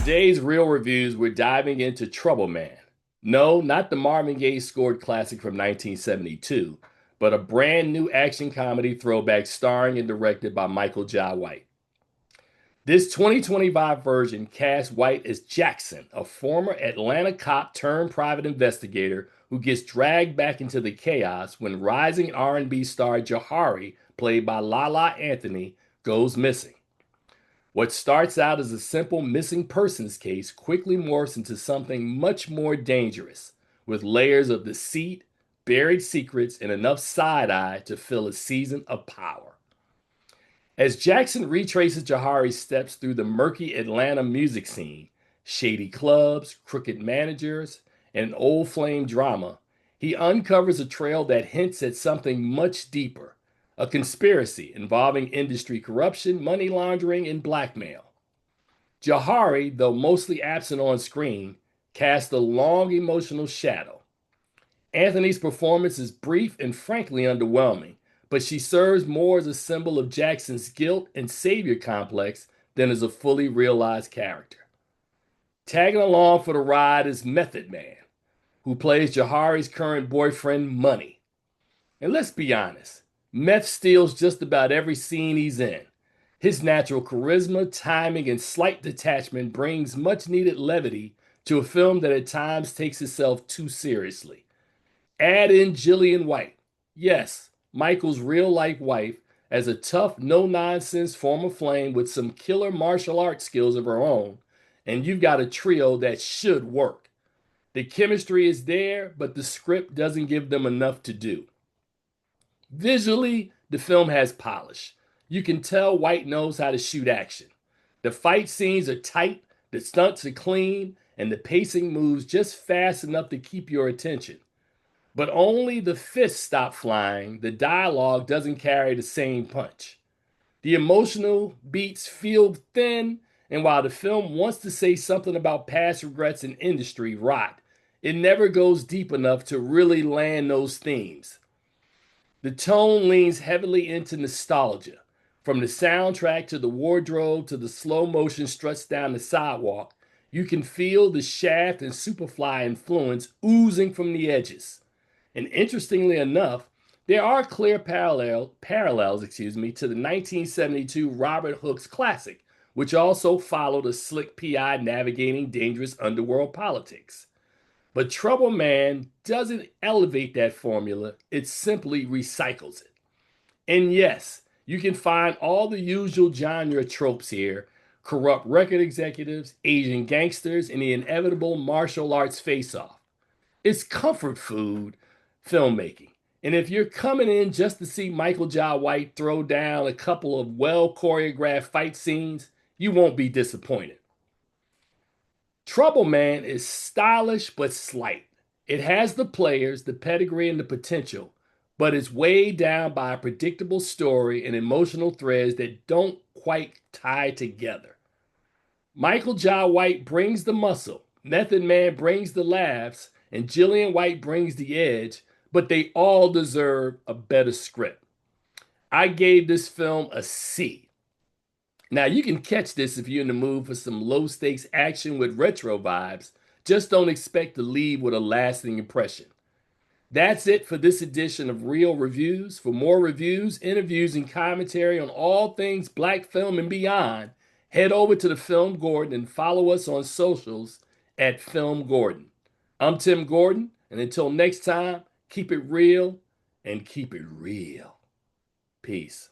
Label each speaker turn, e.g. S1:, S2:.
S1: today's Real Reviews, we're diving into Trouble Man. No, not the Marvin Gaye scored classic from 1972, but a brand new action comedy throwback starring and directed by Michael Jai White. This 2025 version casts White as Jackson, a former Atlanta cop turned private investigator who gets dragged back into the chaos when rising R&B star Jahari, played by Lala Anthony, goes missing. What starts out as a simple missing persons case quickly morphs into something much more dangerous, with layers of deceit, buried secrets, and enough side eye to fill a season of power. As Jackson retraces Jahari's steps through the murky Atlanta music scene, shady clubs, crooked managers, and old flame drama, he uncovers a trail that hints at something much deeper, a conspiracy involving industry corruption, money laundering, and blackmail. Jahari, though mostly absent on screen, casts a long emotional shadow. Anthony's performance is brief and frankly underwhelming, but she serves more as a symbol of Jackson's guilt and savior complex than as a fully realized character. Tagging along for the ride is Method Man, who plays Jahari's current boyfriend, Money. And let's be honest, Meth steals just about every scene he's in. His natural charisma, timing, and slight detachment brings much needed levity to a film that at times takes itself too seriously. Add in Gillian White. Yes, Michael's real life wife, as a tough, no nonsense former flame with some killer martial arts skills of her own, and you've got a trio that should work. The chemistry is there, but the script doesn't give them enough to do. Visually, the film has polish. You can tell White knows how to shoot action. The fight scenes are tight, the stunts are clean, and the pacing moves just fast enough to keep your attention. But only the fists stop flying, the dialogue doesn't carry the same punch. The emotional beats feel thin, and while the film wants to say something about past regrets and industry rot, it never goes deep enough to really land those themes. The tone leans heavily into nostalgia. From the soundtrack to the wardrobe to the slow motion struts down the sidewalk, you can feel the Shaft and Superfly influence oozing from the edges. And interestingly enough, there are clear parallels to the 1972 Robert Hooks classic, which also followed a slick PI navigating dangerous underworld politics. But Trouble Man doesn't elevate that formula, it simply recycles it. And yes, you can find all the usual genre tropes here: corrupt record executives, Asian gangsters, and the inevitable martial arts face off. It's comfort food filmmaking. And if you're coming in just to see Michael Jai White throw down a couple of well choreographed fight scenes, you won't be disappointed. Trouble Man is stylish but slight. It has the players, the pedigree, and the potential, but it's weighed down by a predictable story and emotional threads that don't quite tie together. Michael Jai White brings the muscle, Method Man brings the laughs, and Gillian White brings the edge, but they all deserve a better script. I gave this film a C. Now, you can catch this if you're in the mood for some low stakes action with retro vibes. Just don't expect to leave with a lasting impression. That's it for this edition of Real Reviews. For more reviews, interviews, and commentary on all things black film and beyond, head over to the Film Gordon and follow us on socials at Film Gordon. I'm Tim Gordon, and until next time, keep it real and keep it real. Peace.